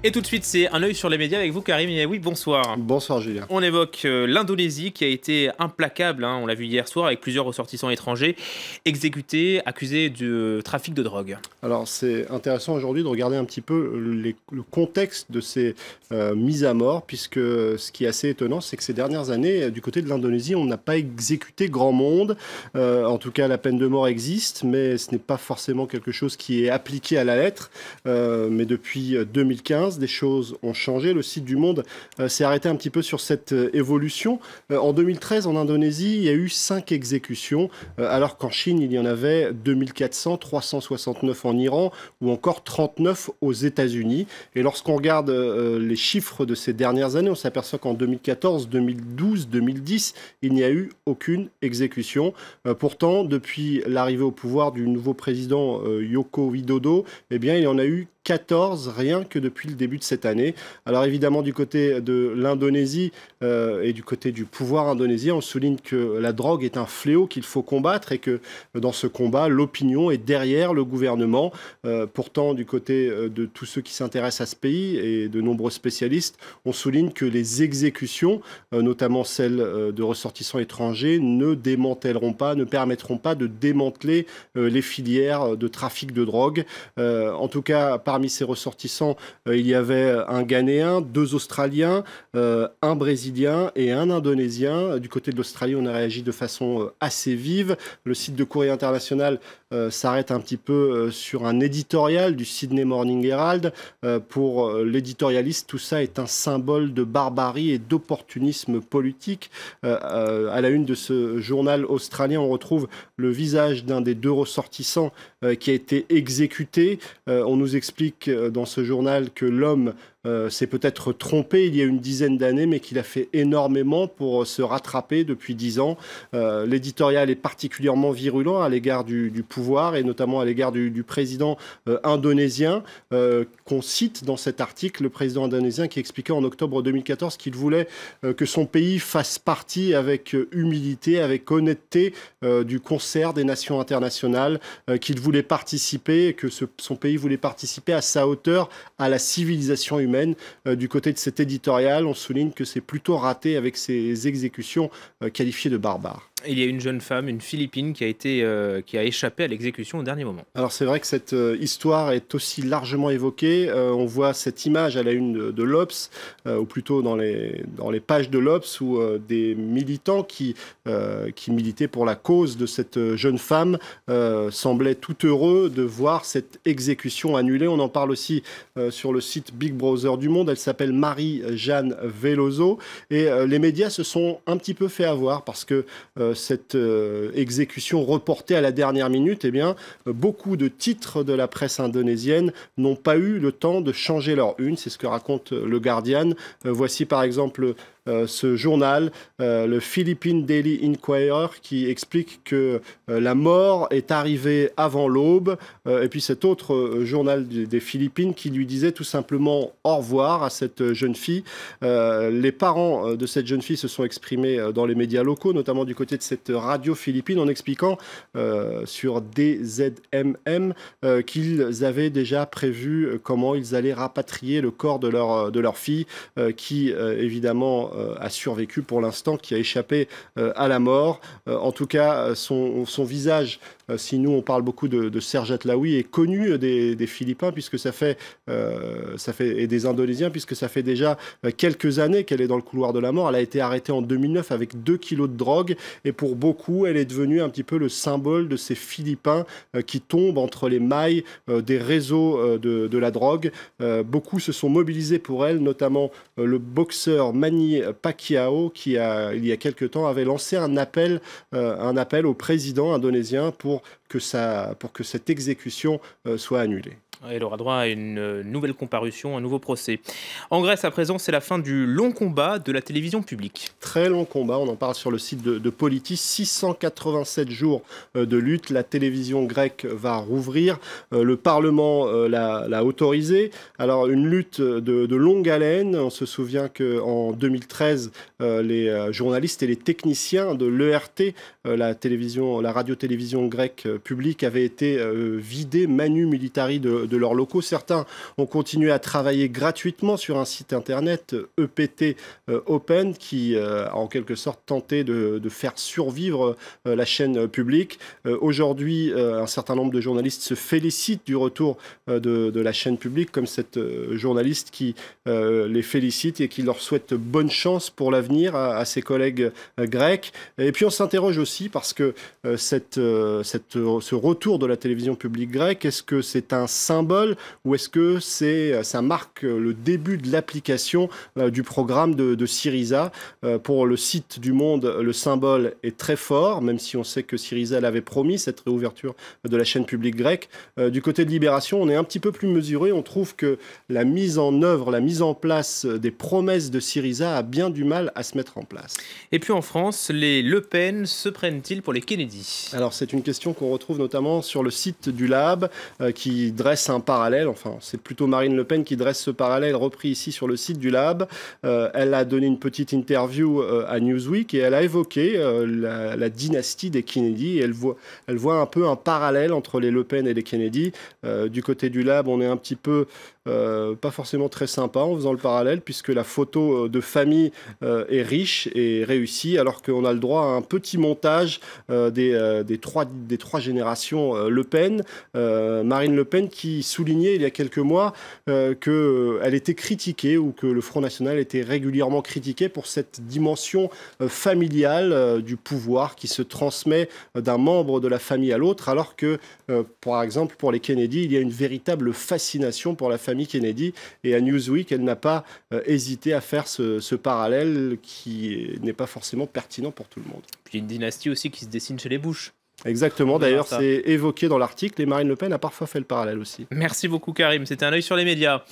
Et tout de suite, c'est un œil sur les médias avec vous, Karim. Et oui, bonsoir. Bonsoir Julien. On évoque l'Indonésie qui a été implacable, on l'a vu hier soir, avec plusieurs ressortissants étrangers exécutés, accusés de trafic de drogue. Alors c'est intéressant aujourd'hui de regarder un petit peu le contexte de ces mises à mort, puisque ce qui est assez étonnant, c'est que ces dernières années, du côté de l'Indonésie, on n'a pas exécuté grand monde. En tout cas, la peine de mort existe, mais ce n'est pas forcément quelque chose qui est appliqué à la lettre. Mais depuis 2015, des choses ont changé. Le site du Monde s'est arrêté un petit peu sur cette évolution. En 2013, en Indonésie, il y a eu 5 exécutions, alors qu'en Chine, il y en avait 2400, 369 en Iran ou encore 39 aux États-Unis. Et lorsqu'on regarde les chiffres de ces dernières années, on s'aperçoit qu'en 2014, 2012, 2010, il n'y a eu aucune exécution. Pourtant, depuis l'arrivée au pouvoir du nouveau président Joko Widodo, eh bien, il y en a eu 14 rien que depuis le début de cette année. Alors évidemment, du côté de l'Indonésie et du côté du pouvoir indonésien, on souligne que la drogue est un fléau qu'il faut combattre et que dans ce combat, l'opinion est derrière le gouvernement. Pourtant, du côté de tous ceux qui s'intéressent à ce pays et de nombreux spécialistes, on souligne que les exécutions, notamment celles de ressortissants étrangers, ne démantèleront pas, ne permettront pas de démanteler les filières de trafic de drogue. En tout cas, parmi ces ressortissants, il y avait un Ghanéen, 2 Australiens, un Brésilien et un Indonésien. Du côté de l'Australie, on a réagi de façon assez vive. Le site de Courrier International s'arrête un petit peu sur un éditorial du Sydney Morning Herald. Pour l'éditorialiste, tout ça est un symbole de barbarie et d'opportunisme politique. À la une de ce journal australien, on retrouve le visage d'un des 2 ressortissants qui a été exécuté. On nous explique dans ce journal que l'homme s'est peut-être trompé il y a une dizaine d'années, mais qu'il a fait énormément pour se rattraper depuis 10 ans. L'éditorial est particulièrement virulent à l'égard du pouvoir et notamment à l'égard du président indonésien qu'on cite dans cet article, le président indonésien qui expliquait en octobre 2014 qu'il voulait que son pays fasse partie avec humilité, avec honnêteté du concert des nations internationales, qu'il voulait participer, que son pays voulait participer à sa hauteur à la civilisation humaine. Du côté de cet éditorial, on souligne que c'est plutôt raté avec ces exécutions qualifiées de barbares. Il y a une jeune femme, une Philippine, qui a échappé à l'exécution au dernier moment. Alors c'est vrai que cette histoire est aussi largement évoquée. On voit cette image à la une de l'Obs, ou plutôt dans les pages de l'Obs, où des militants qui militaient pour la cause de cette jeune femme semblaient tout heureux de voir cette exécution annulée. On en parle aussi sur le site Big Brother du Monde. Elle s'appelle Marie-Jeanne Veloso. Et les médias se sont un petit peu fait avoir parce que cette exécution reportée à la dernière minute, eh bien, beaucoup de titres de la presse indonésienne n'ont pas eu le temps de changer leur une. C'est ce que raconte le Guardian. Voici par exemple ce journal, le Philippine Daily Inquirer, qui explique que la mort est arrivée avant l'aube. Et puis cet autre journal des Philippines qui lui disait tout simplement au revoir à cette jeune fille. Les parents de cette jeune fille se sont exprimés dans les médias locaux, notamment du côté de cette radio philippine, en expliquant sur DZMM qu'ils avaient déjà prévu comment ils allaient rapatrier le corps de leur fille, qui évidemment a survécu pour l'instant, qui a échappé à la mort. En tout cas, son visage, si nous on parle beaucoup de Serge Atlaoui, est connu des Philippins puisque ça fait et des Indonésiens, puisque ça fait déjà quelques années qu'elle est dans le couloir de la mort. Elle a été arrêtée en 2009 avec 2 kilos de drogue et pour beaucoup, elle est devenue un petit peu le symbole de ces Philippins qui tombent entre les mailles des réseaux de la drogue. Beaucoup se sont mobilisés pour elle, notamment le boxeur Manny Pacquiao qui, il y a quelque temps, avait lancé un appel au président indonésien pour que cette exécution soit annulée. Elle aura droit à une nouvelle comparution, un nouveau procès. En Grèce, à présent, c'est la fin du long combat de la télévision publique. Très long combat, on en parle sur le site de Politis. 687 jours de lutte. La télévision grecque va rouvrir. Le Parlement l'a autorisé. Alors, une lutte de longue haleine. On se souvient qu'en 2013, les journalistes et les techniciens de l'ERT, la radio-télévision grecque publique, avaient été vidés manu militari de de leurs locaux. Certains ont continué à travailler gratuitement sur un site internet EPT Open qui a en quelque sorte tenté de faire survivre la chaîne publique. Aujourd'hui, un certain nombre de journalistes se félicitent du retour de la chaîne publique, comme cette journaliste qui les félicite et qui leur souhaite bonne chance pour l'avenir à ses collègues grecs. Et puis on s'interroge aussi parce que ce retour de la télévision publique grecque, est-ce que c'est un symbole ou est-ce que ça marque le début de l'application du programme de Syriza? Pour le site du Monde, le symbole est très fort, même si on sait que Syriza l'avait promis, cette réouverture de la chaîne publique grecque. Du côté de Libération, on est un petit peu plus mesuré. On trouve que la mise en œuvre, la mise en place des promesses de Syriza a bien du mal à se mettre en place. Et puis en France, les Le Pen se prennent-ils pour les Kennedy? Alors c'est une question qu'on retrouve notamment sur le site du Lab qui dresse un parallèle, enfin c'est plutôt Marine Le Pen qui dresse ce parallèle repris ici sur le site du Lab. Elle a donné une petite interview à Newsweek et elle a évoqué la dynastie des Kennedy et elle voit un peu un parallèle entre les Le Pen et les Kennedy. Du côté du Lab, on est un petit peu pas forcément très sympa en faisant le parallèle puisque la photo de famille est riche et réussie alors qu'on a le droit à un petit montage des trois générations Le Pen. Marine Le Pen qui soulignait il y a quelques mois qu'elle était critiquée ou que le Front National était régulièrement critiqué pour cette dimension familiale du pouvoir qui se transmet d'un membre de la famille à l'autre alors que par exemple pour les Kennedy il y a une véritable fascination pour la famille Kennedy et à Newsweek elle n'a pas hésité à faire ce parallèle qui n'est pas forcément pertinent pour tout le monde. Puis il y a une dynastie aussi qui se dessine chez les Bush. Exactement, d'ailleurs c'est évoqué dans l'article et Marine Le Pen a parfois fait le parallèle aussi. Merci beaucoup Karim, c'était un œil sur les médias.